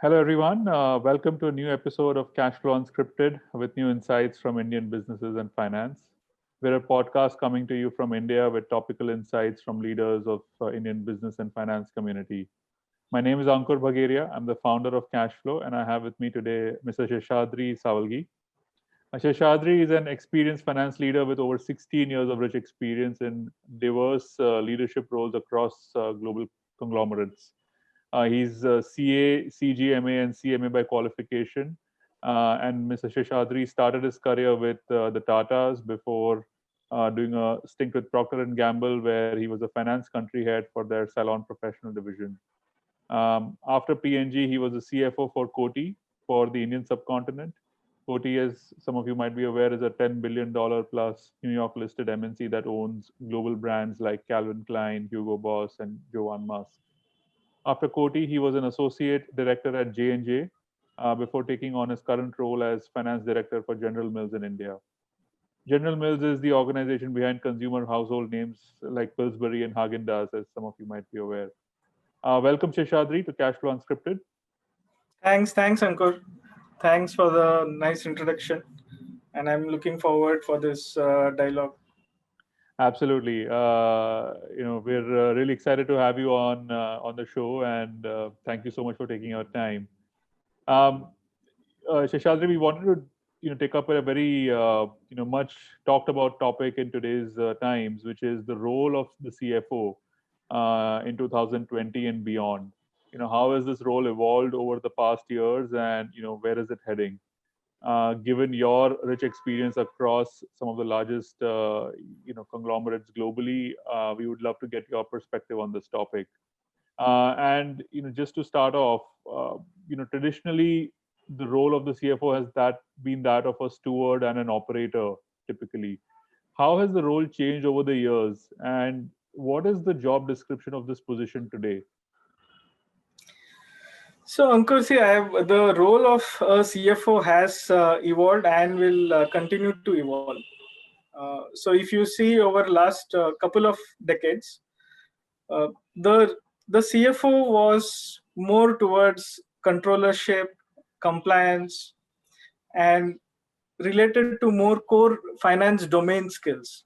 Hello, everyone. Welcome to a new episode of CashFlo Unscripted with new insights from Indian businesses and finance. We're a podcast coming to you from India with topical insights from leaders of Indian business and finance community. My name is Ankur Bhageria. I'm the founder of CashFlow, and I have with me today Mr. Sheshadri Savalgi. Sheshadri is an experienced finance leader with over 16 years of rich experience in diverse leadership roles across global conglomerates. He's CA, CGMA, and CMA by qualification. And Mr. Sheshadri started his career with the Tatas before doing a stint with Procter and Gamble, where he was a finance country head for their salon professional division. After PNG, he was a CFO for Coty for the Indian subcontinent. Coty, as some of you might be aware, is a $10 billion plus New York listed MNC that owns global brands like Calvin Klein, Hugo Boss, and Joan Musk. After Coty, he was an associate director at J&J before taking on his current role as finance director for General Mills in India. General Mills is the organization behind consumer household names like Pillsbury and Haagen-Dazs, as some of you might be aware. Welcome, Sheshadri, to Cashflow Unscripted. Thanks, Ankur. Thanks for the nice introduction, and I'm looking forward for this dialogue. Absolutely. We're really excited to have you on the show, and thank you so much for taking your time. Sheshadri, we wanted to take up a very much talked about topic in today's times, which is the role of the CFO in 2020 and beyond. How has this role evolved over the past years, and where is it heading? Given your rich experience across some of the largest conglomerates globally, we would love to get your perspective on this topic. And just to start off, traditionally the role of the CFO has been that of a steward and an operator typically. How has the role changed over the years, and what is the job description of this position today? So, Ankur, the role of a CFO has evolved and will continue to evolve. So, if you see over last couple of decades, uh, the the CFO was more towards controllership, compliance, and related to more core finance domain skills.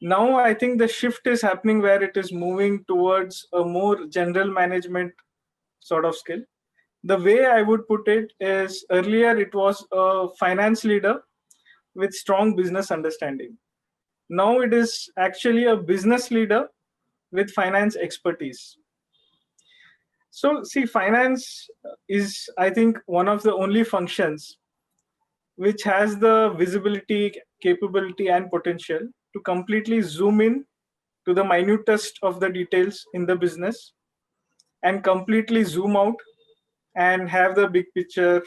Now, I think the shift is happening where it is moving towards a more general management sort of skill. The way I would put it is earlier it was a finance leader with strong business understanding. Now it is actually a business leader with finance expertise. So, see, finance is, I think, one of the only functions which has the visibility, capability, and potential to completely zoom in to the minutest of the details in the business and completely zoom out and have the big picture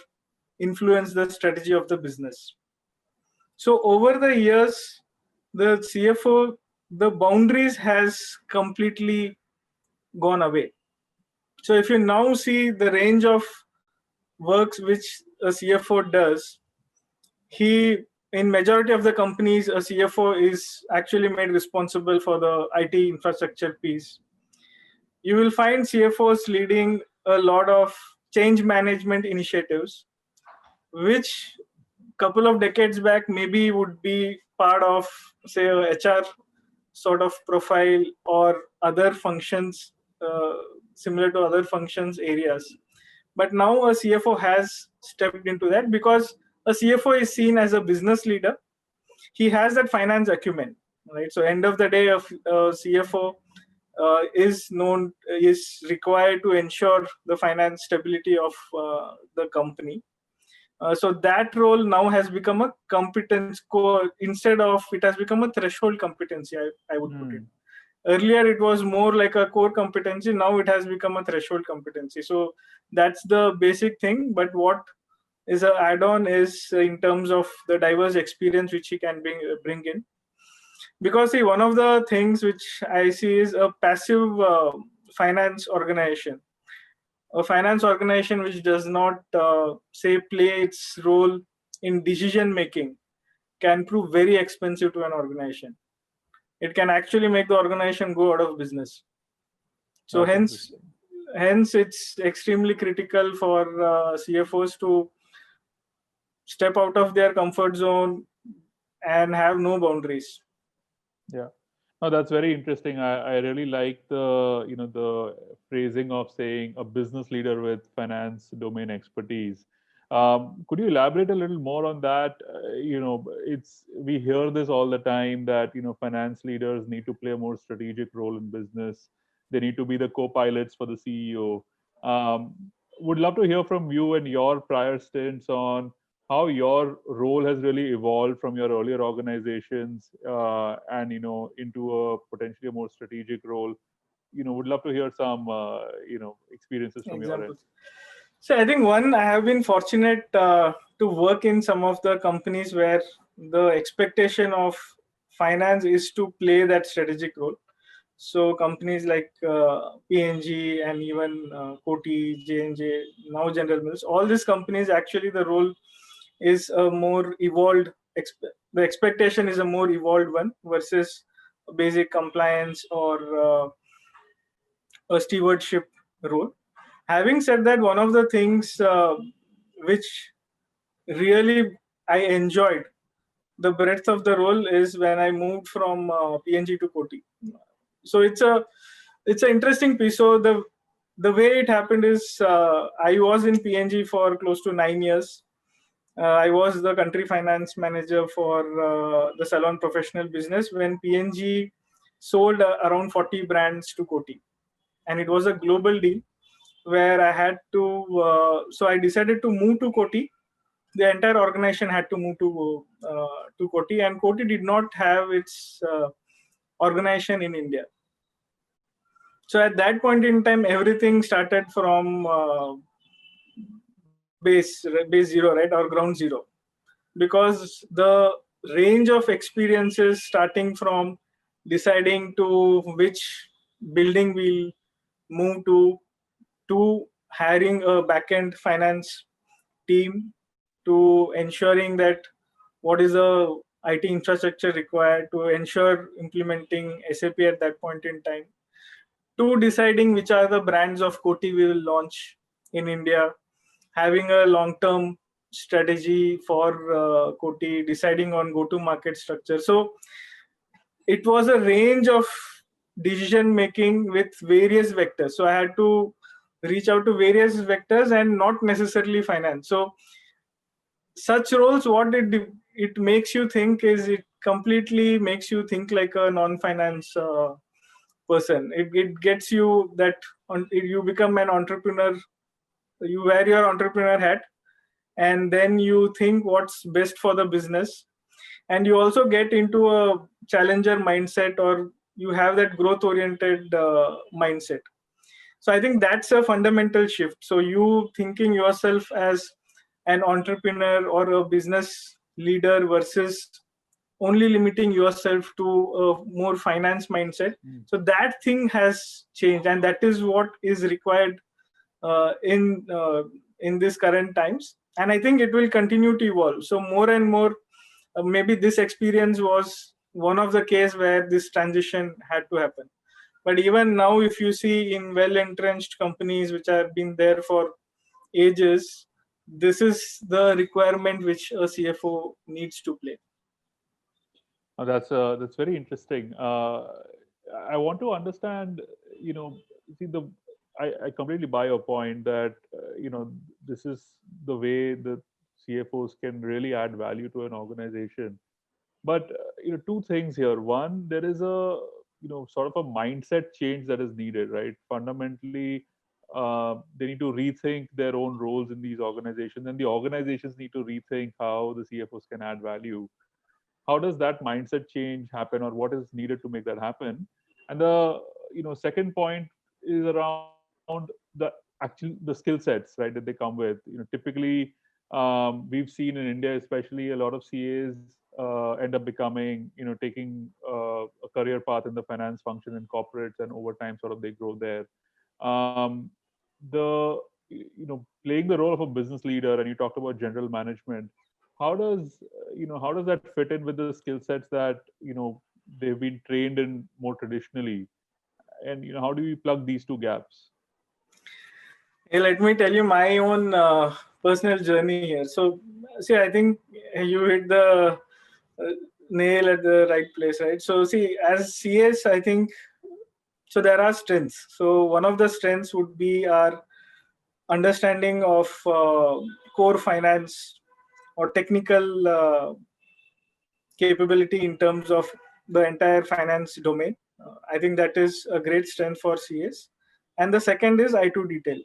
influence the strategy of the business. So over the years, the CFO, the boundaries has completely gone away. So if you now see the range of works which a CFO does, in majority of the companies, a CFO is actually made responsible for the IT infrastructure piece. You will find CFOs leading a lot of change management initiatives, which couple of decades back maybe would be part of, say, a HR sort of profile or other functions similar to other functions areas. But now a CFO has stepped into that because a CFO is seen as a business leader. He has that finance acumen, right? So end of the day, a CFO is required to ensure the finance stability of the company. So that role now has become a competence core instead of it has become a threshold competency. I would put it. Earlier it was more like a core competency. Now it has become a threshold competency. So that's the basic thing. But what is an add-on is in terms of the diverse experience which he can bring in. Because see, one of the things which I see is a passive finance organization. A finance organization which does not play its role in decision making can prove very expensive to an organization. It can actually make the organization go out of business. So hence hence it's extremely critical for CFOs to step out of their comfort zone and have no boundaries. Yeah. No, that's very interesting. I really like the phrasing of saying a business leader with finance domain expertise. Could you elaborate a little more on that? It's we hear this all the time that finance leaders need to play a more strategic role in business. They need to be the co-pilots for the CEO. Um, would love to hear from you and your prior stints on how your role has really evolved from your earlier organizations and into a potentially a more strategic role. Would love to hear some experiences from your end. Examples. So I think one, I have been fortunate to work in some of the companies where the expectation of finance is to play that strategic role. So companies like P&G and even Coty, J&J, now General Mills, all these companies, actually the role is a more evolved, the expectation is a more evolved one versus basic compliance or a stewardship role. Having said that, one of the things which really I enjoyed the breadth of the role is when I moved from P&G to Coty. So it's an interesting piece. So the way it happened is I was in P&G for close to 9 years. I was the country finance manager for the salon professional business when P&G sold around 40 brands to Coty, and it was a global deal where I had to. So I decided to move to Coty. The entire organization had to move to Coty, and Coty did not have its organization in India. So at that point in time, everything started from base zero, right, or ground zero, because the range of experiences starting from deciding to which building we'll move to hiring a backend finance team, to ensuring that what is the IT infrastructure required to ensure implementing SAP at that point in time, to deciding which are the brands of Coty we will launch in India, having a long-term strategy for Coty, deciding on go-to-market structure. So it was a range of decision making with various vectors. So I had to reach out to various vectors and not necessarily finance. So such roles, what it makes you think is it completely makes you think like a non-finance person. It gets you that you become an entrepreneur. You wear your entrepreneur hat, and then you think what's best for the business, and you also get into a challenger mindset, or you have that growth oriented mindset. So I think that's a fundamental shift. So you thinking yourself as an entrepreneur or a business leader versus only limiting yourself to a more finance mindset. So that thing has changed, and that is what is required in this current times. And I think it will continue to evolve. So more and more, maybe this experience was one of the case where this transition had to happen. But even now, if you see in well-entrenched companies which have been there for ages, this is the requirement which a CFO needs to play. That's very interesting. I want to understand. You know, see the. I completely buy your point that this is the way the CFOs can really add value to an organization. But two things here. One, there is a sort of a mindset change that is needed, right? Fundamentally, they need to rethink their own roles in these organizations, and the organizations need to rethink how the CFOs can add value. How does that mindset change happen, or what is needed to make that happen? And the second point is around the skill sets, right, that they come with. Typically, we've seen in India especially a lot of CAs end up becoming taking a career path in the finance function in corporates, and over time sort of they grow there. um, the playing the role of a business leader, and you talked about general management. How does that fit in with the skill sets that they've been trained in more traditionally, and how do we plug these two gaps? Let me tell you my own personal journey here. So, see, I think you hit the uh, nail at the right place, right? So, see, as CS, I think so. There are strengths. So, one of the strengths would be our understanding of core finance or technical capability in terms of the entire finance domain. I think that is a great strength for CS. And the second is I2 detail.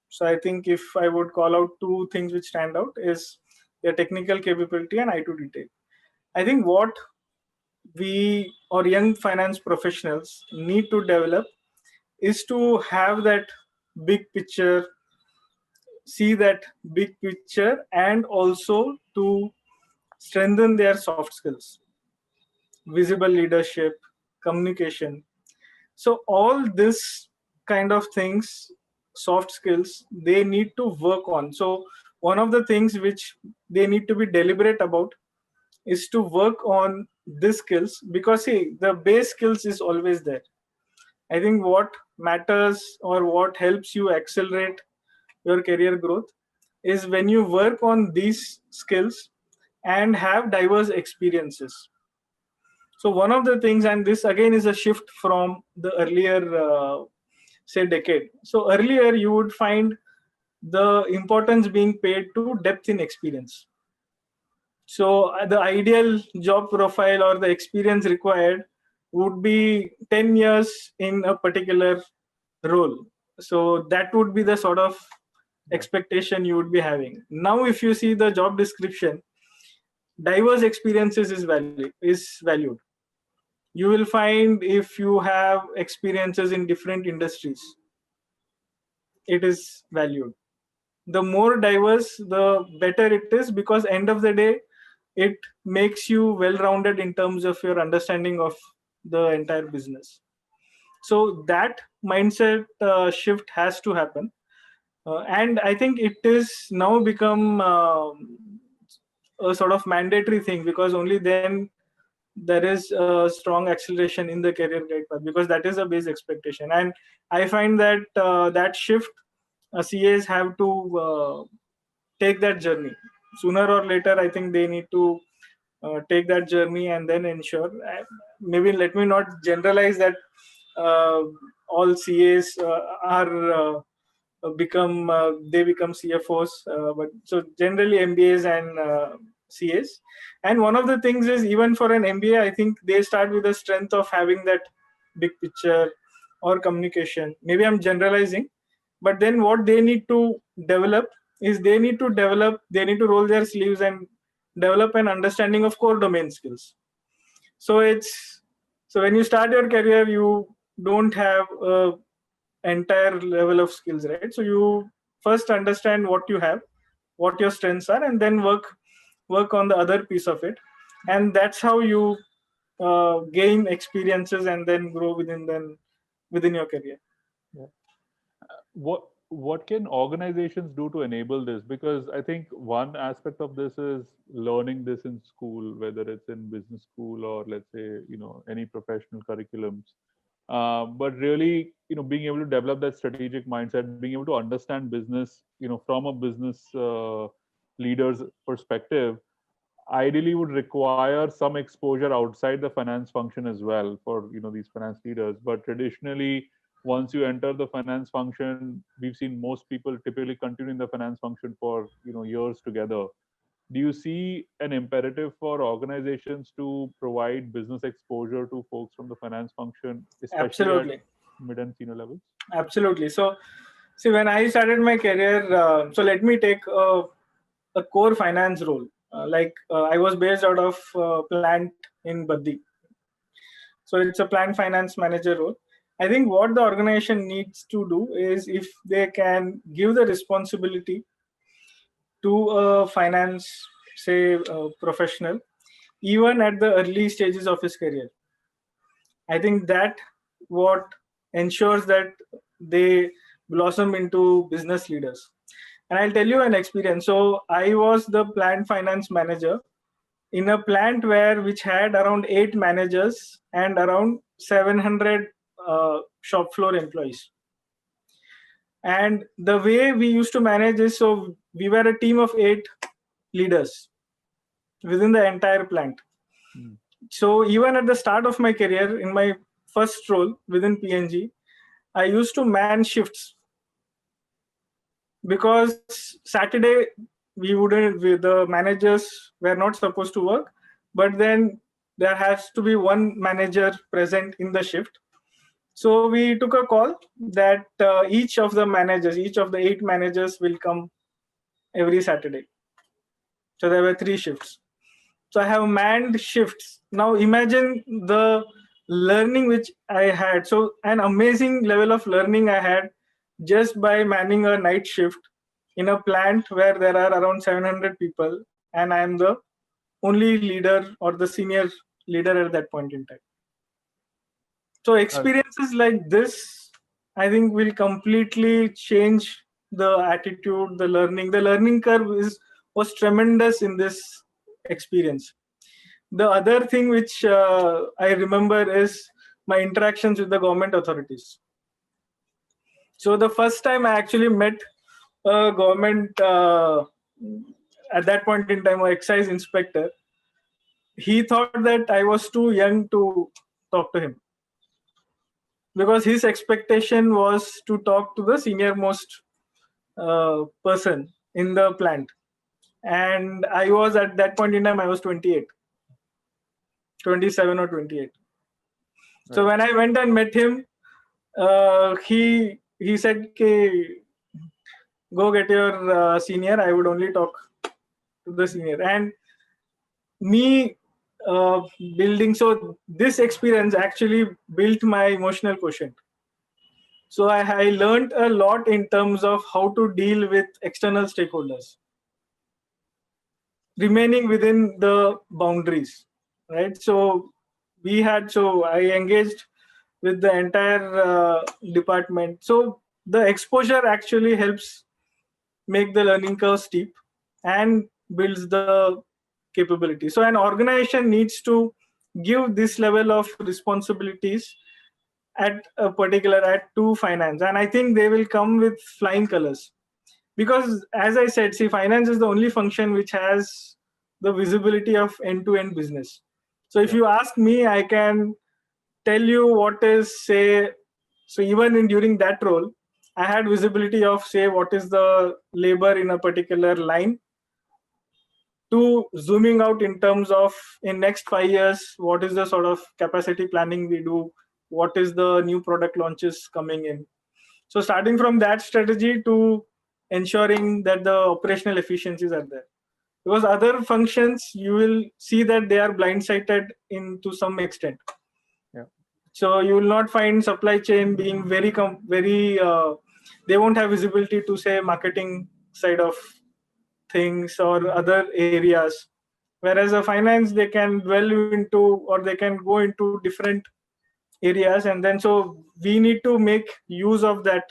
So I think if I would call out two things which stand out is the technical capability and I2 detail. I think what we or young finance professionals need to develop is to have that big picture, see that big picture, and also to strengthen their soft skills, visible leadership, communication. So all this kind of things, soft skills, they need to work on. So one of the things which they need to be deliberate about is to work on these skills, because see, the base skills is always there. I think what matters or what helps you accelerate your career growth is when you work on these skills and have diverse experiences. So one of the things, and this again is a shift from the earlier, say, decade. So earlier you would find the importance being paid to depth in experience. So the ideal job profile or the experience required would be 10 years in a particular role. So that would be the sort of expectation you would be having. Now, if you see the job description, diverse experiences is valued. You will find if you have experiences in different industries, it is valued. The more diverse, the better it is, because end of the day, it makes you well-rounded in terms of your understanding of the entire business. So that mindset shift has to happen. And I think it is now become a sort of mandatory thing, because only then there is a strong acceleration in the career guide path, because that is a base expectation. And I find that that shift, CAs have to take that journey sooner or later. I think they need to take that journey and then ensure, maybe let me not generalize that uh, all CAs are they become CFOs, but so generally MBAs and CAs. And one of the things is, even for an MBA, I think they start with the strength of having that big picture or communication. Maybe I'm generalizing, but then what they need to develop is they need to roll their sleeves and develop an understanding of core domain skills. So it's, so when you start your career, you don't have a entire level of skills, right? So you first understand what you have, what your strengths are, and then work on the other piece of it. And that's how you gain experiences and then grow within your career. Yeah. What can organizations do to enable this? Because I think one aspect of this is learning this in school, whether it's in business school or, let's say, any professional curriculums. But really, being able to develop that strategic mindset, being able to understand business, from a business leader's perspective, ideally would require some exposure outside the finance function as well for these finance leaders. But traditionally, once you enter the finance function, we've seen most people typically continue in the finance function for years together. Do you see an imperative for organizations to provide business exposure to folks from the finance function, especially at Absolutely. mid and senior levels? Absolutely. So see, when I started my career, so let me take a core finance role. I was based out of plant in Baddi. So it's a plant finance manager role. I think what the organization needs to do is, if they can give the responsibility to a finance, say, professional, even at the early stages of his career, I think that what ensures that they blossom into business leaders. And I'll tell you an experience. So I was the plant finance manager in a plant which had around 8 managers and around 700 shop floor employees. And the way we used to manage is, so we were a team of 8 leaders within the entire plant. So even at the start of my career, in my first role within PNG, I used to man shifts, because Saturday the managers were not supposed to work, but then there has to be one manager present in the shift. So we took a call that each of the 8 managers will come every Saturday. So there were 3 shifts. So I have manned shifts. Now imagine the learning which I had. So an amazing level of learning I had just by manning a night shift in a plant where there are around 700 people, and I am the only leader or the senior leader at that point in time. So experiences like this, I think, will completely change the attitude, the learning. The learning curve was tremendous in this experience. The other thing which I remember is my interactions with the government authorities. So the first time I actually met a government, at that point in time, an excise inspector, he thought that I was too young to talk to him, because his expectation was to talk to the senior most person in the plant. And I was, at that point in time, I was 28, 27 or 28. So when I went and met him, he said, "Okay, go get your senior. I would only talk to the senior." And me building, so this experience actually built my emotional quotient. So I learned a lot in terms of how to deal with external stakeholders, remaining within the boundaries, right? So I engaged with the entire department. So the exposure actually helps make the learning curve steep and builds the capability. So an organization needs to give this level of responsibilities to finance, and I think they will come with flying colors, because as I said, see, finance is the only function which has the visibility of end-to-end business. So if you ask me, I can tell you what is, say, so even during that role, I had visibility of, say, what is the labor in a particular line, to zooming out in terms of, in next 5 years, what is the sort of capacity planning we do, what is the new product launches coming in. So starting from that strategy to ensuring that the operational efficiencies are there. Because other functions, you will see that they are blindsided to some extent. So you will not find supply chain being very, they won't have visibility to, say, marketing side of things or other areas. Whereas a finance, they can dwell into, or they can go into different areas. And then, so we need to make use of that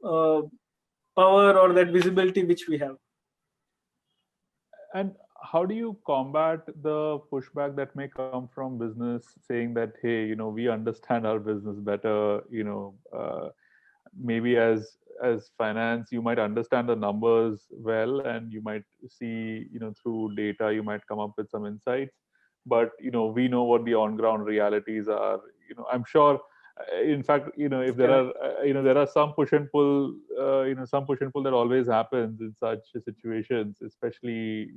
power or that visibility which we have. And how do you combat the pushback that may come from business saying that, hey, we understand our business better, maybe as finance, you might understand the numbers well, and you might see, through data, you might come up with some insights. But, we know what the on-ground realities are. I'm sure, in fact, if there are, there are some push and pull, some push and pull that always happens in such situations, especially,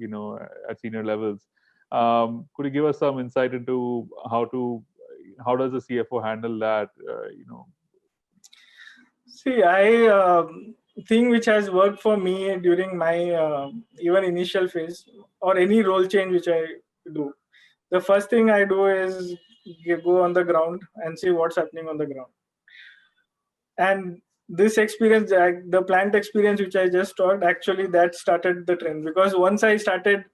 at senior levels. Could you give us some insight into how does the CFO handle that? See, I thing which has worked for me during my even initial phase or any role change which I do, the first thing I do is go on the ground and see what's happening on the ground. And this experience, the plant experience which I just talked, actually that started the trend, because once I started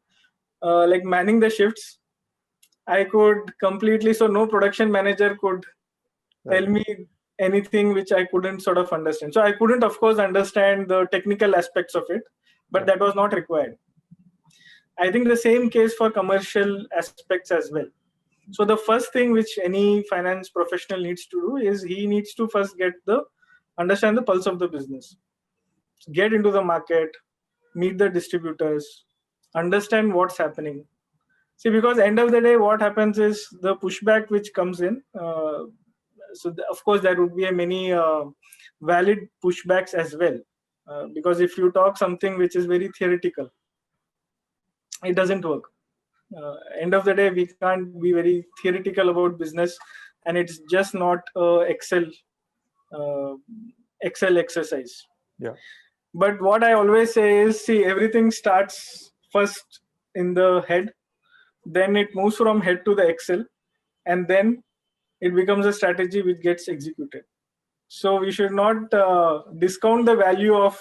like manning the shifts, I could completely, so no production manager could tell me anything which I couldn't sort of understand. So I couldn't, of course, understand the technical aspects of it, but that was not required. I think the same case for commercial aspects as well. So the first thing which any finance professional needs to do is he needs to first get the understand the pulse of the business, get into the market, meet the distributors, understand what's happening. See, because end of the day, what happens is the pushback which comes in. Of course, there would be a many valid pushbacks as well. Because if you talk something which is very theoretical, it doesn't work. End of the day, we can't be very theoretical about business, and it's just not uh, Excel exercise. Yeah. But what I always say is, see, everything starts first in the head, then it moves from head to the Excel, and then it becomes a strategy which gets executed. So we should not discount the value of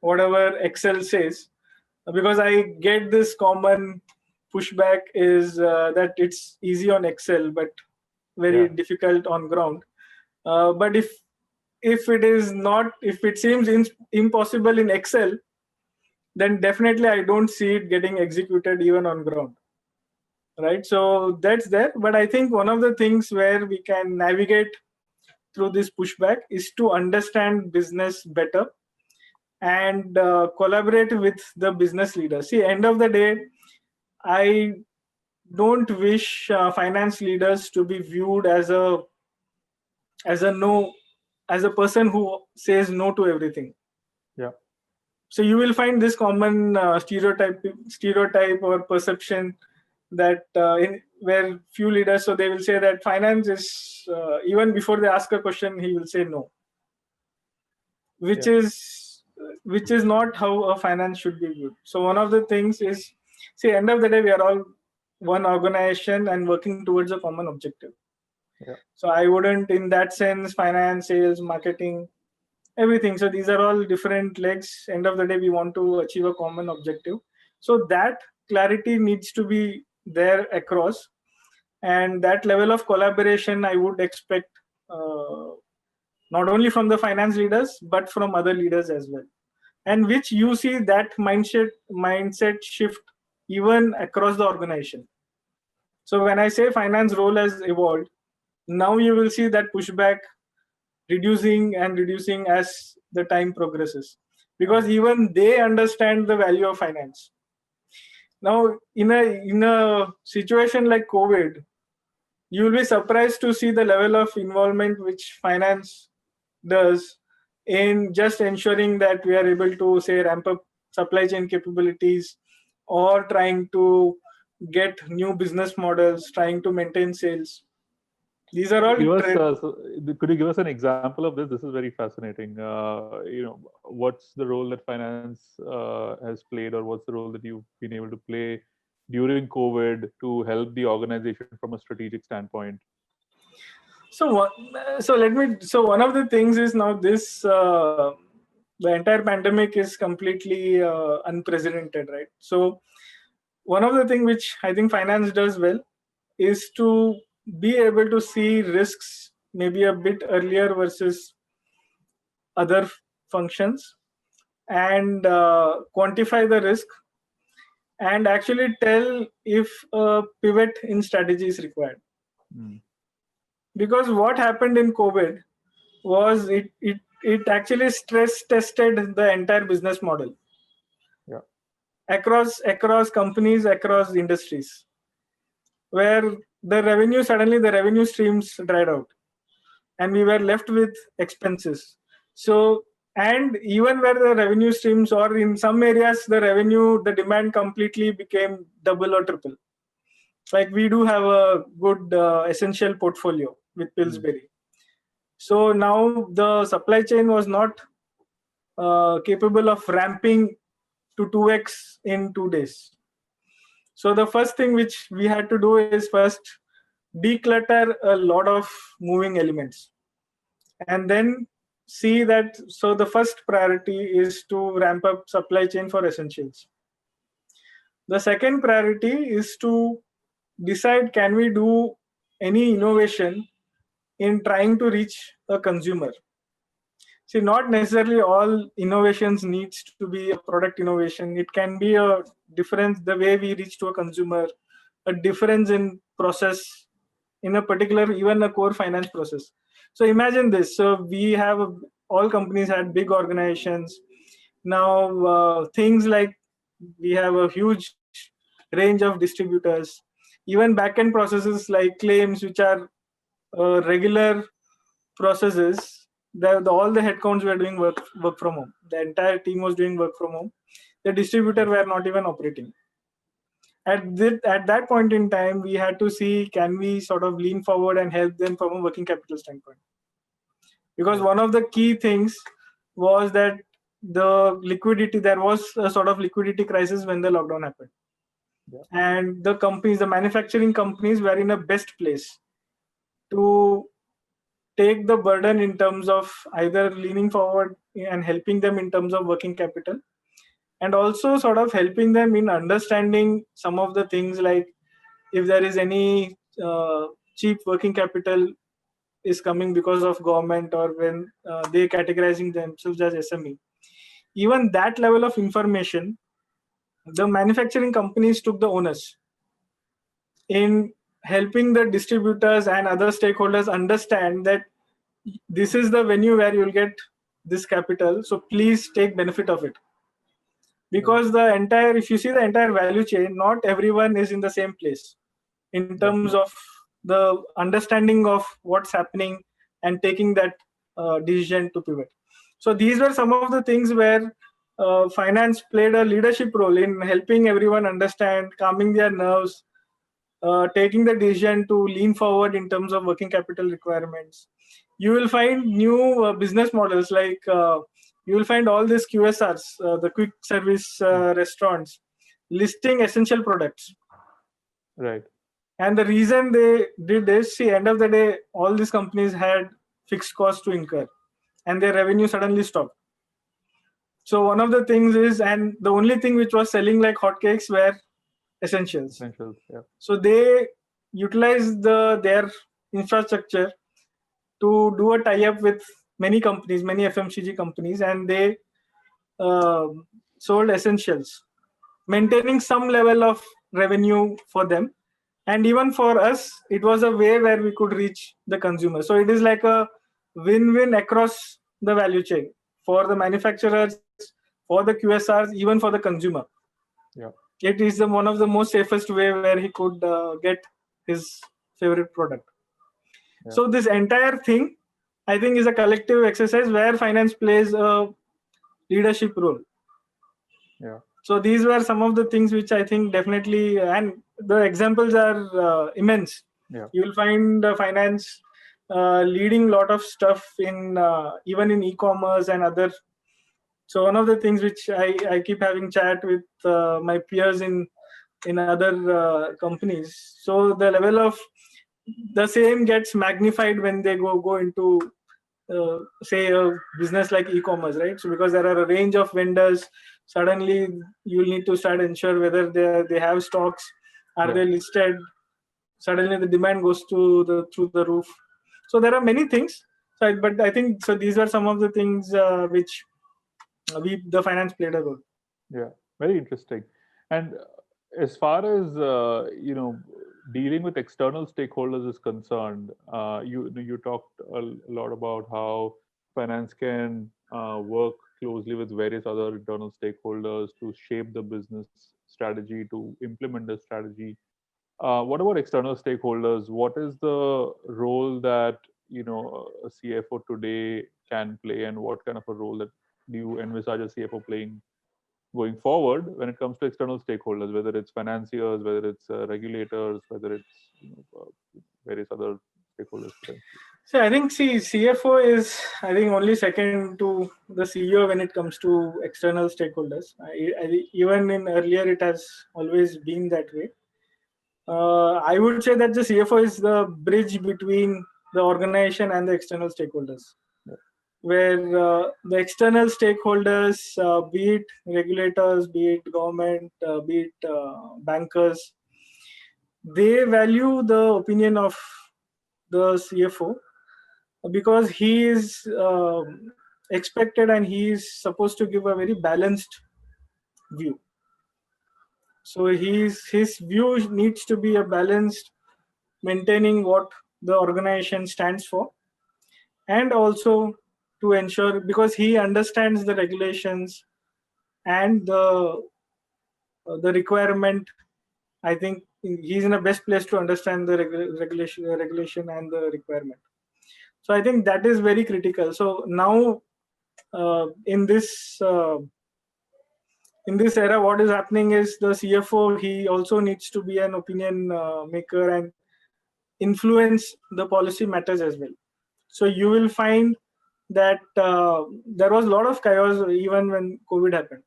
whatever Excel says, because I get this common pushback is that it's easy on Excel but very difficult on ground. But if it seems impossible in Excel, then definitely I don't see it getting executed even on ground. Right, so that's there. But I think one of the things where we can navigate through this pushback is to understand business better and collaborate with the business leaders. See, end of the day, I don't wish finance leaders to be viewed as a person who says no to everything. Yeah. So you will find this common stereotype or perception that where few leaders, so they will say that finance is even before they ask a question, he will say no, which is not how a finance should be viewed. So one of the things is, see, end of the day, we are all one organization and working towards a common objective. Yeah. So I wouldn't, in that sense, finance, sales, marketing, everything. So these are all different legs. End of the day, we want to achieve a common objective. So that clarity needs to be there across, and that level of collaboration I would expect not only from the finance leaders but from other leaders as well, and which you see that mindset shift even across the organization. So when I say finance role has evolved, now you will see that pushback reducing and reducing as the time progresses, because even they understand the value of finance. Now, in a situation like COVID, you will be surprised to see the level of involvement which finance does in just ensuring that we are able to, say, ramp up supply chain capabilities, or trying to get new business models, trying to maintain sales. These are all Could you give us an example of this? This is very fascinating. What's the role that finance has played, or what's the role that you've been able to play during COVID to help the organization from a strategic standpoint? So one of the things is, now this the entire pandemic is completely unprecedented, right? So one of the things which I think finance does well is to be able to see risks maybe a bit earlier versus other functions, and quantify the risk, and actually tell if a pivot in strategy is required. Because what happened in COVID was it actually stress tested the entire business model across companies, across industries, where the revenue streams dried out, and we were left with expenses. So, and even where the revenue streams, or in some areas the demand completely became double or triple. Like, we do have a good essential portfolio with Pillsbury. So now the supply chain was not capable of ramping to 2x in 2 days. So the first thing which we had to do is first declutter a lot of moving elements, and then see that. So the first priority is to ramp up supply chain for essentials. The second priority is to decide, can we do any innovation in trying to reach a consumer. See, not necessarily all innovations needs to be a product innovation. It can be a difference the way we reach to a consumer, a difference in process in a particular, even a core finance process. So imagine this. So we have all companies had big organizations. Now things like we have a huge range of distributors, even back-end processes like claims, which are regular processes. All the headcounts were doing work from home. The entire team was doing work from home. The distributor were not even operating. At that point in time, we had to see, can we sort of lean forward and help them from a working capital standpoint? Because one of the key things was that there was a sort of liquidity crisis when the lockdown happened. Yeah. And the manufacturing companies were in a best place to take the burden in terms of either leaning forward and helping them in terms of working capital, and also sort of helping them in understanding some of the things like if there is any cheap working capital is coming because of government, or when they categorizing themselves as SME. Even that level of information, the manufacturing companies took the onus in helping the distributors and other stakeholders understand that this is the venue where you'll get this capital, so please take benefit of it. Because if you see the entire value chain, not everyone is in the same place in terms of the understanding of what's happening and taking that decision to pivot. So these were some of the things where finance played a leadership role in helping everyone understand, calming their nerves, taking the decision to lean forward in terms of working capital requirements. You will find new business models like you will find all these QSRs, the quick service restaurants, listing essential products. Right. And the reason they did this, see, end of the day, all these companies had fixed costs to incur, and their revenue suddenly stopped. So one of the things is, and the only thing which was selling like hotcakes were essentials. Yeah. So they utilized their infrastructure to do a tie-up with many companies, many FMCG companies, and they sold essentials, maintaining some level of revenue for them. And even for us, it was a way where we could reach the consumer. So it is like a win-win across the value chain for the manufacturers, for the QSRs, even for the consumer. Yeah. It is one of the most safest way where he could get his favorite product. Yeah. So this entire thing, I think, is a collective exercise where finance plays a leadership role. Yeah. So these were some of the things which I think definitely, and the examples are immense. Yeah. You will find finance leading a lot of stuff in even in e-commerce and other. So one of the things which I keep having chat with my peers in other companies. So the level of the same gets magnified when they go into say a business like e-commerce, right? So because there are a range of vendors, suddenly you'll need to start ensure whether they have stocks, are they listed. Suddenly the demand goes through the roof. So there are many things. So, but I think so. These are some of the things which the finance played a role. Yeah, very interesting. And as far as dealing with external stakeholders is concerned, you talked a lot about how finance can work closely with various other internal stakeholders to shape the business strategy, to implement the strategy. What about external stakeholders? What is the role that a CFO today can play, and what kind of a role that do you envisage a CFO playing going forward when it comes to external stakeholders, whether it's financiers, whether it's regulators, whether it's various other stakeholders potentially? So I think CFO is only second to the CEO when it comes to external stakeholders. Even in earlier it has always been that way. I would say that the CFO is the bridge between the organization and the external stakeholders. Yeah. Where the external stakeholders, be it regulators, be it government, be it bankers, they value the opinion of the CFO because he is expected and he is supposed to give a very balanced view. So his view needs to be a balanced, maintaining what the organization stands for, and also to ensure, because he understands the regulations and the requirement. I think he's in the best place to understand the regulation and the requirement. So I think that is very critical. So now in this era, what is happening is the CFO, he also needs to be an opinion maker and influence the policy matters as well. So you will find that there was a lot of chaos even when COVID happened.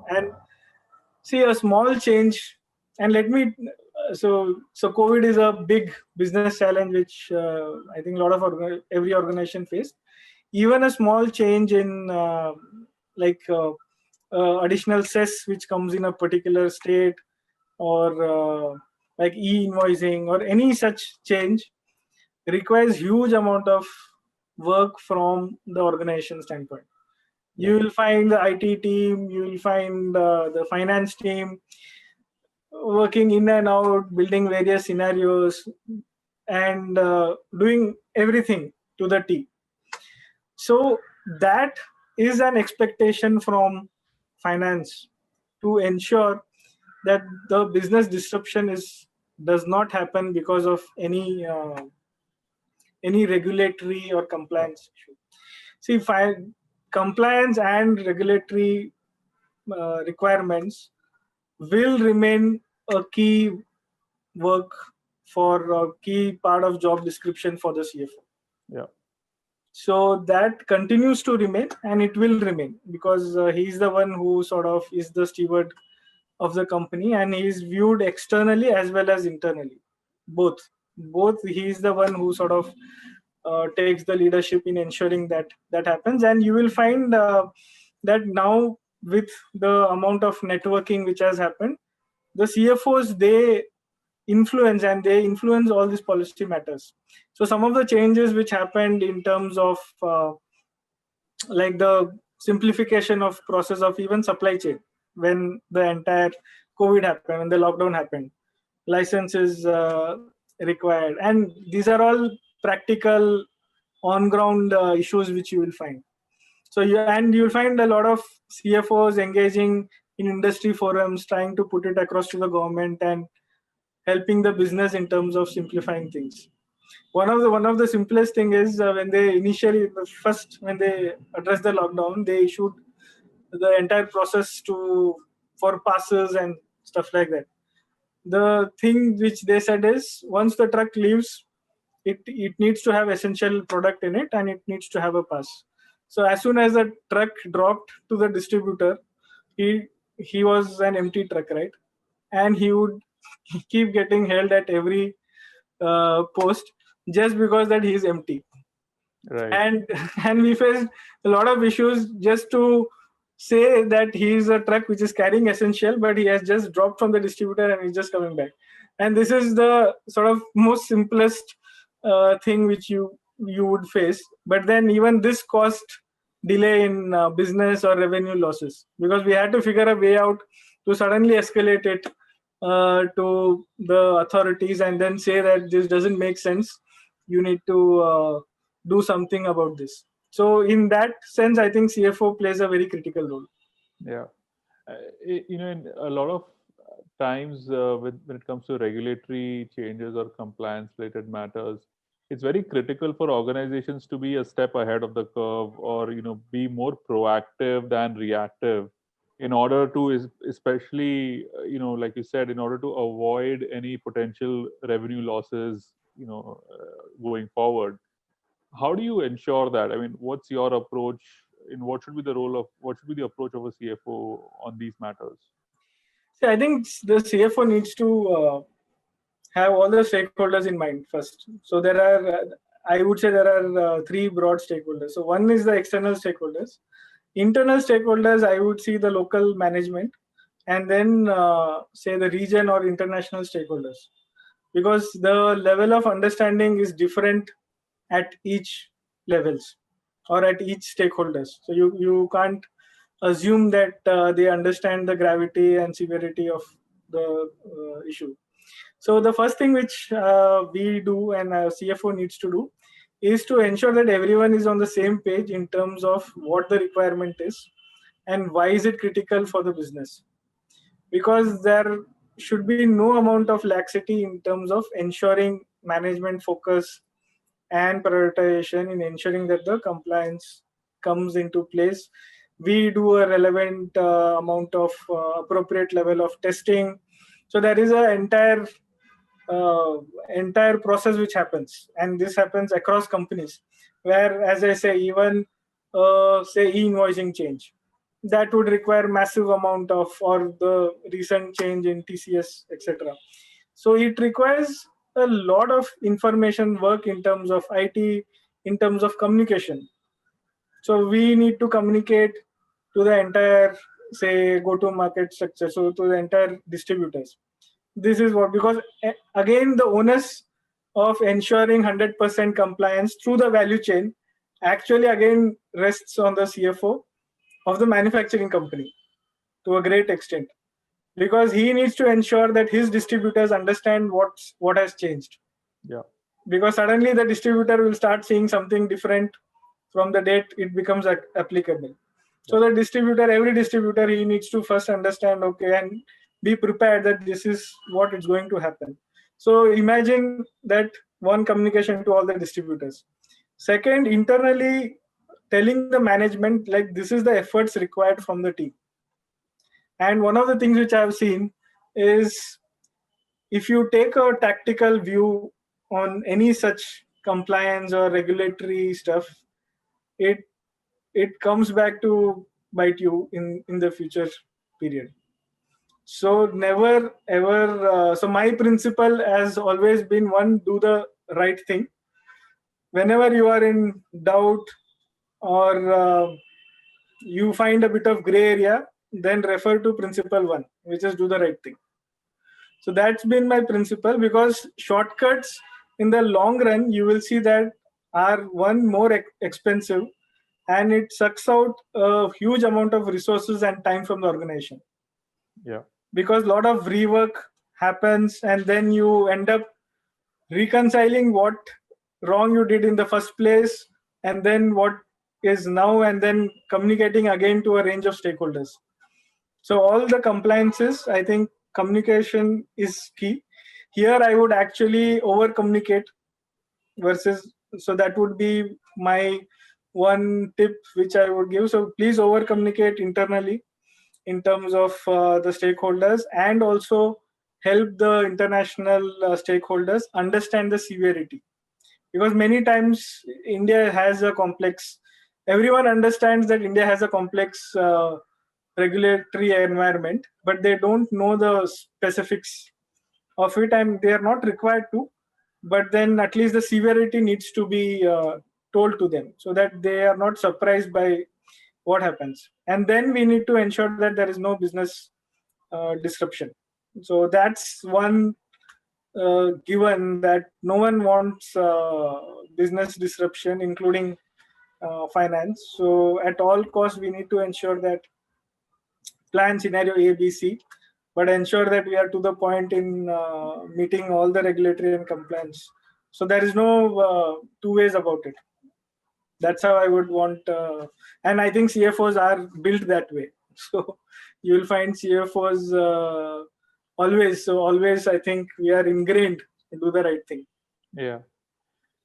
And see, a small change, and let me, so COVID is a big business challenge which I think a lot of every organization faced. Even a small change in like additional cess which comes in a particular state, or like e-invoicing or any such change, requires huge amount of work from the organization standpoint. You will find the IT team, you will find the finance team working in and out, building various scenarios, and doing everything to the T. So that is an expectation from finance to ensure that the business disruption does not happen because of any regulatory or compliance issue. See, compliance and regulatory requirements will remain a key work for a key part of job description for the CFO. Yeah. So that continues to remain, and it will remain, because he's the one who sort of is the steward of the company, and he is viewed externally as well as internally. Both he is the one who sort of takes the leadership in ensuring that that happens. And you will find that now, with the amount of networking which has happened, the CFOs, they influence all these policy matters. So some of the changes which happened in terms of like the simplification of process of even supply chain, when the entire COVID happened, when the lockdown happened, licenses required, and these are all practical on ground issues which you will find. So you'll find a lot of CFOs engaging in industry forums, trying to put it across to the government and helping the business in terms of simplifying things. One of the simplest thing is when they addressed the lockdown, they issued the entire process for passes and stuff like that. The thing which they said is, once the truck leaves, it needs to have essential product in it, and it needs to have a pass. So as soon as the truck dropped to the distributor, he was an empty truck, right? And he would keep getting held at every post just because that he is empty. Right. And we faced a lot of issues just to say that he is a truck which is carrying essential, but he has just dropped from the distributor and he's just coming back. And this is the sort of most simplest thing which you would face. But then even this caused delay in business or revenue losses, because we had to figure a way out to suddenly escalate it to the authorities and then say that this doesn't make sense. You need to do something about this. So in that sense, I think CFO plays a very critical role. Yeah. In a lot of times when it comes to regulatory changes or compliance related matters, it's very critical for organizations to be a step ahead of the curve, or be more proactive than reactive, in order to, especially like you said, in order to avoid any potential revenue losses going forward. How do you ensure that? I mean, what's your approach? What should be the approach of a CFO on these matters? See, I think the CFO needs to have all the stakeholders in mind first. So there are, I would say there are three broad stakeholders. So one is the external stakeholders. Internal stakeholders, I would see the local management, and then say the region or international stakeholders, because the level of understanding is different at each levels or at each stakeholders. So you can't assume that they understand the gravity and severity of the issue. So the first thing which we do and a CFO needs to do is to ensure that everyone is on the same page in terms of what the requirement is and why is it critical for the business. Because there should be no amount of laxity in terms of ensuring management focus and prioritization in ensuring that the compliance comes into place. We do a relevant amount of appropriate level of testing. So there is an uh, entire process which happens, and this happens across companies. Where, as I say, even say e-invoicing change, that would require massive amount of, or the recent change in TCS, etc. So it requires a lot of information work in terms of IT, in terms of communication. So we need to communicate to the entire, say, go-to-market structure, so to the entire distributors. This is what, because again, the onus of ensuring 100% compliance through the value chain actually again rests on the CFO of the manufacturing company to a great extent, because he needs to ensure that his distributors understand what has changed. Yeah. Because suddenly the distributor will start seeing something different from the date it becomes applicable. So the distributor, every distributor, he needs to first understand, okay, and be prepared that this is what is going to happen. So imagine that one, communication to all the distributors. Second, internally telling the management like this is the efforts required from the team. And one of the things which I've seen is, if you take a tactical view on any such compliance or regulatory stuff, it it comes back to bite you in the future period. So never ever. So my principle has always been, one, do the right thing. Whenever you are in doubt, or you find a bit of gray area, then refer to principle one, which is do the right thing. So that's been my principle, because shortcuts in the long run, you will see that are, one, more expensive, and it sucks out a huge amount of resources and time from the organization. Yeah. Because a lot of rework happens, and then you end up reconciling what wrong you did in the first place, and then what is now, and then communicating again to a range of stakeholders. So all the compliances, I think communication is key. Here I would actually over communicate versus, so that would be my one tip which I would give. So please over communicate internally in terms of the stakeholders, and also help the international stakeholders understand the severity. Because many times India has a complex, everyone understands that India has a complex regulatory environment, but they don't know the specifics of it, and they are not required to. But then at least the severity needs to be told to them, so that they are not surprised by what happens. And then we need to ensure that there is no business disruption. So that's one given, that no one wants business disruption, including finance. So at all costs, we need to ensure that plan scenario A, B, C, but ensure that we are to the point in meeting all the regulatory and compliance. So there is no two ways about it. That's how I would want, and I think CFOs are built that way. So you will find CFOs always. So always, I think we are ingrained to do the right thing. Yeah.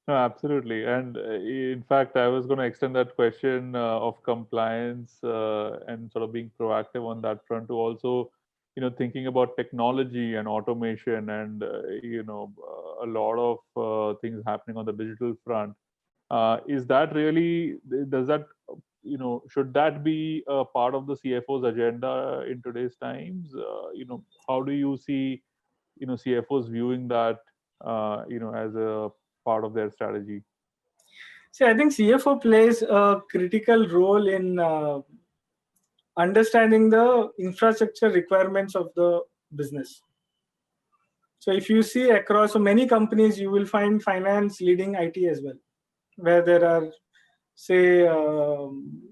No, absolutely. And in fact, I was going to extend that question of compliance and sort of being proactive on that front to also, thinking about technology and automation and, a lot of things happening on the digital front. Is that really, does that, should that be a part of the CFO's agenda in today's times? How do you see, CFOs viewing that, as a part of their strategy? See, I think CFO plays a critical role in understanding the infrastructure requirements of the business. So if you see across so many companies, you will find finance leading IT as well, where there are, say,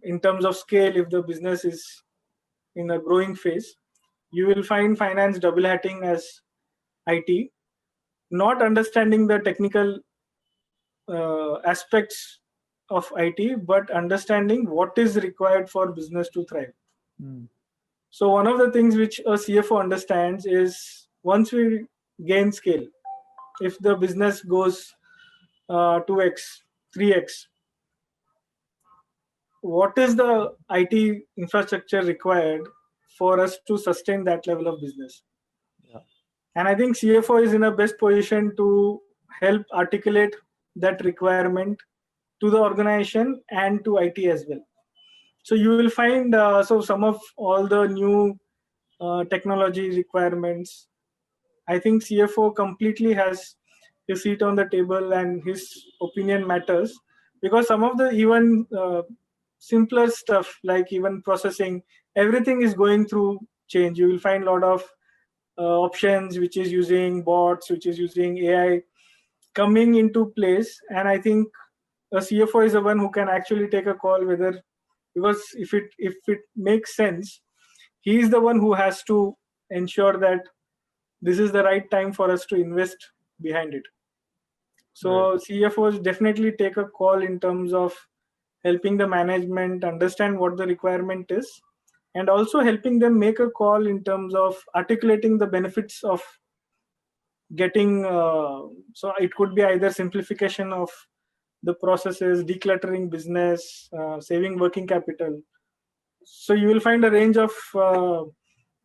in terms of scale, if the business is in a growing phase, you will find finance double hatting as IT, not understanding the technical aspects of IT, but understanding what is required for business to thrive. Mm. So one of the things which a CFO understands is once we gain scale, if the business goes 2x, 3x, what is the IT infrastructure required for us to sustain that level of business? Yeah. And I think CFO is in a best position to help articulate that requirement to the organization and to IT as well. So you will find so some of all the new technology requirements. I think CFO completely has his seat on the table and his opinion matters, because some of the even simpler stuff like even processing, everything is going through change. You will find a lot of options which is using bots, which is using AI coming into place, and I think a CFO is the one who can actually take a call whether, because if it makes sense, he is the one who has to ensure that this is the right time for us to invest behind it. So Right. CFOs definitely take a call in terms of helping the management understand what the requirement is, and also helping them make a call in terms of articulating the benefits of getting so it could be either simplification of the processes, decluttering business, saving working capital. So you will find a range of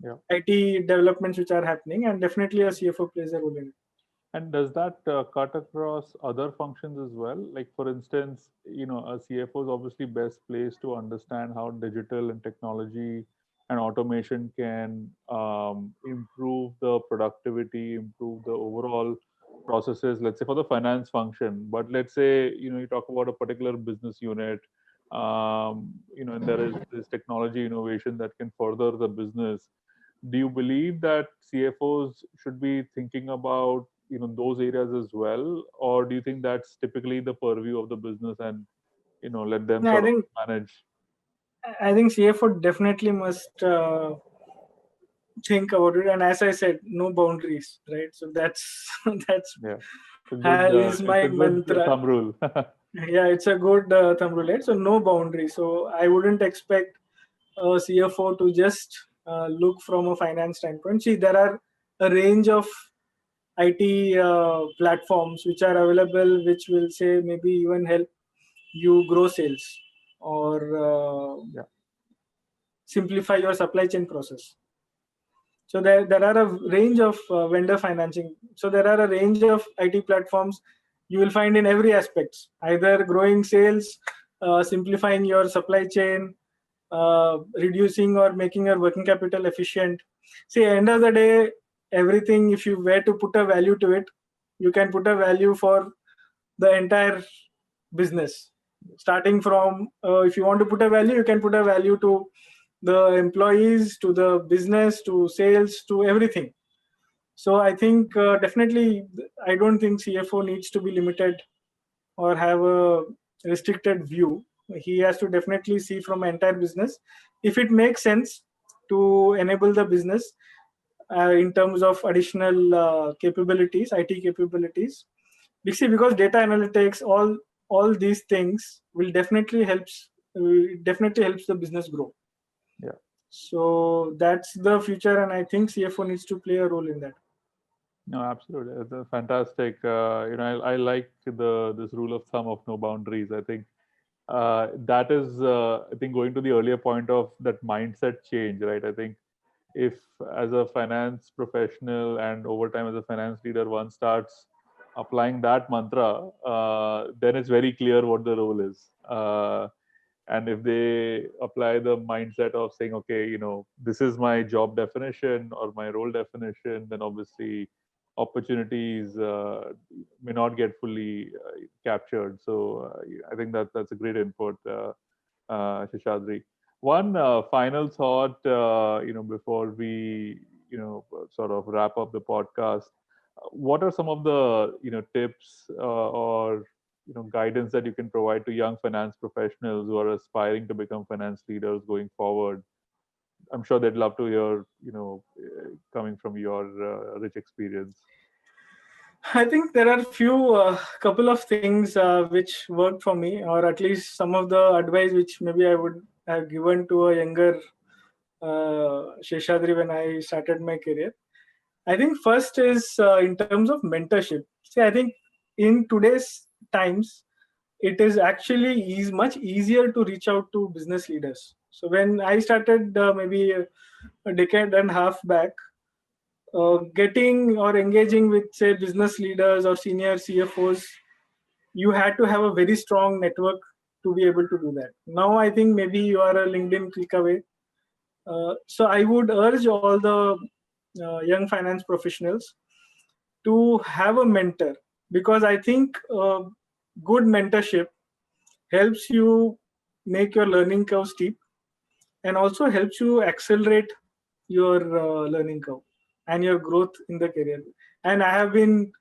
Yeah. IT developments which are happening, and definitely a CFO plays a role in it. And does that cut across other functions as well? Like, for instance, a CFO is obviously best placed to understand how digital and technology and automation can improve the productivity, improve the overall processes, let's say for the finance function. But let's say, you talk about a particular business unit, and there is this technology innovation that can further the business. Do you believe that CFOs should be thinking about those areas as well, or do you think that's typically the purview of the business and let them Yeah, sort of manage? I think CFO definitely must think about it, and as I said, no boundaries, right? So that's that's Yeah, it's a good is my mantra. thumb rule. Yeah, it's a good thumb rule, right? So no boundaries. So I wouldn't expect a CFO to just look from a finance standpoint. See, there are a range of IT platforms which are available, which will say maybe even help you grow sales or Yeah. simplify your supply chain process. So there are a range of vendor financing. So there are a range of IT platforms you will find in every aspects, either growing sales, simplifying your supply chain, reducing or making your working capital efficient. See, end of the day, everything, if you were to put a value to it, you can put a value for the entire business. Starting from, if you want to put a value, you can put a value to the employees, to the business, to sales, to everything. So I think definitely, I don't think CFO needs to be limited or have a restricted view. He has to definitely see from entire business if it makes sense to enable the business in terms of additional capabilities, IT capabilities. Because data analytics, all these things will definitely helps the business grow. Yeah. So that's the future, and I think CFO needs to play a role in that. No, absolutely. It's a fantastic. I like this rule of thumb of no boundaries. I think that is, I think, going to the earlier point of that mindset change, right? I think if, as a finance professional and over time as a finance leader, one starts applying that mantra, then it's very clear what the role is. And if they apply the mindset of saying, okay, this is my job definition or my role definition, then obviously opportunities may not get fully captured. So I think that's a great input, Sheshadri. One final thought, before we, sort of wrap up the podcast. What are some of the, tips or guidance that you can provide to young finance professionals who are aspiring to become finance leaders going forward? I'm sure they'd love to hear, coming from your rich experience. I think there are few couple of things which worked for me, or at least some of the advice which maybe I would have given to a younger Sheshadri when I started my career. I think first is in terms of mentorship. See, I think in today's times, it is actually much easier to reach out to business leaders. So when I started maybe a decade and a half back, getting or engaging with say business leaders or senior CFOs, you had to have a very strong network to be able to do that. Now I think maybe you are a LinkedIn click away. So I would urge all the young finance professionals to have a mentor, because I think good mentorship helps you make your learning curve steep and also helps you accelerate your learning curve and your growth in the career. And I have been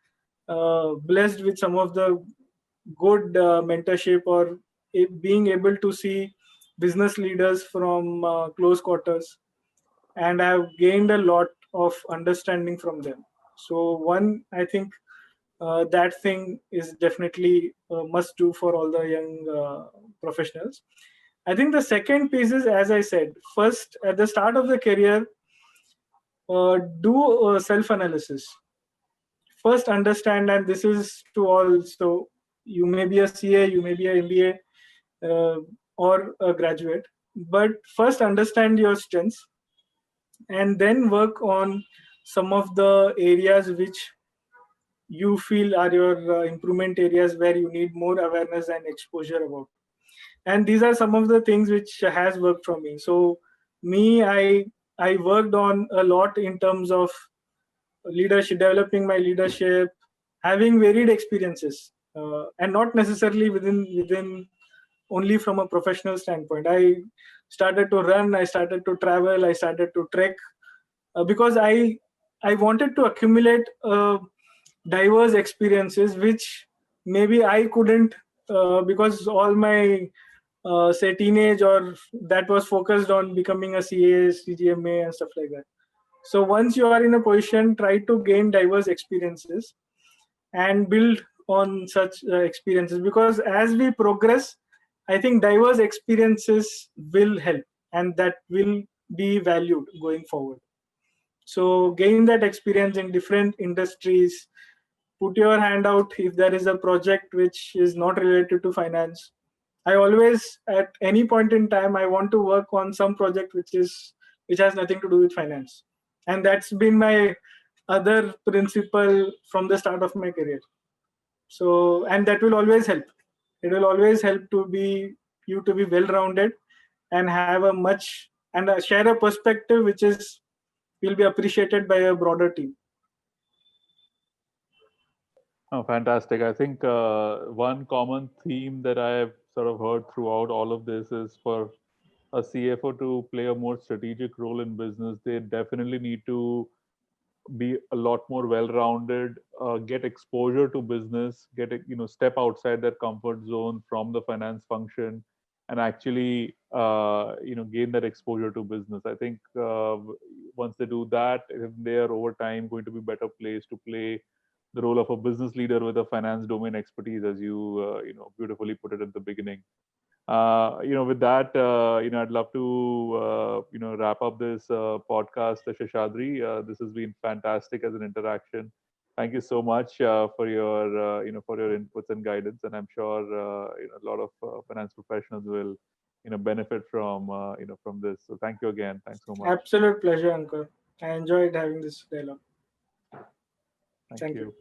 blessed with some of the good mentorship, or being able to see business leaders from close quarters, and I have gained a lot of understanding from them. So one, I think that thing is definitely a must do for all the young professionals. I think the second piece is, as I said, first at the start of the career, do self analysis. First understand, and this is to all. So you may be a CA, you may be an MBA, or a graduate, but first understand your strengths and then work on some of the areas which you feel are your improvement areas, where you need more awareness and exposure about. And these are some of the things which has worked for me. So me, I worked on a lot in terms of leadership, developing my leadership, having varied experiences, and not necessarily within only from a professional standpoint. I started to run, I started to travel, I started to trek, because I wanted to accumulate diverse experiences which maybe I couldn't, because all my say teenage or that was focused on becoming a CA, CGMA and stuff like that. So once you are in a position, try to gain diverse experiences and build on such experiences, because as we progress, I think diverse experiences will help and that will be valued going forward. So gain that experience in different industries, put your hand out if there is a project which is not related to finance. I always, at any point in time, I want to work on some project which has nothing to do with finance, and that's been my other principle from the start of my career. So, and that will always help. It will always help to be you to be well-rounded and have a much and share a perspective which is will be appreciated by a broader team. Oh, fantastic. I think one common theme that I have sort of heard throughout all of this is for a CFO to play a more strategic role in business, they definitely need to be a lot more well-rounded, get exposure to business, step outside their comfort zone from the finance function, and actually, gain that exposure to business. I think once they do that, they are over time going to be better placed to play the role of a business leader with a finance domain expertise, as beautifully put it at the beginning. With that, I'd love to, wrap up this podcast, Sheshadri. This has been fantastic as an interaction. Thank you so much for your, for your inputs and guidance. And I'm sure, a lot of finance professionals will, benefit from, from this. So thank you again. Thanks so much. Absolute pleasure, Ankur. I enjoyed having this dialogue. Thank Thank you. you.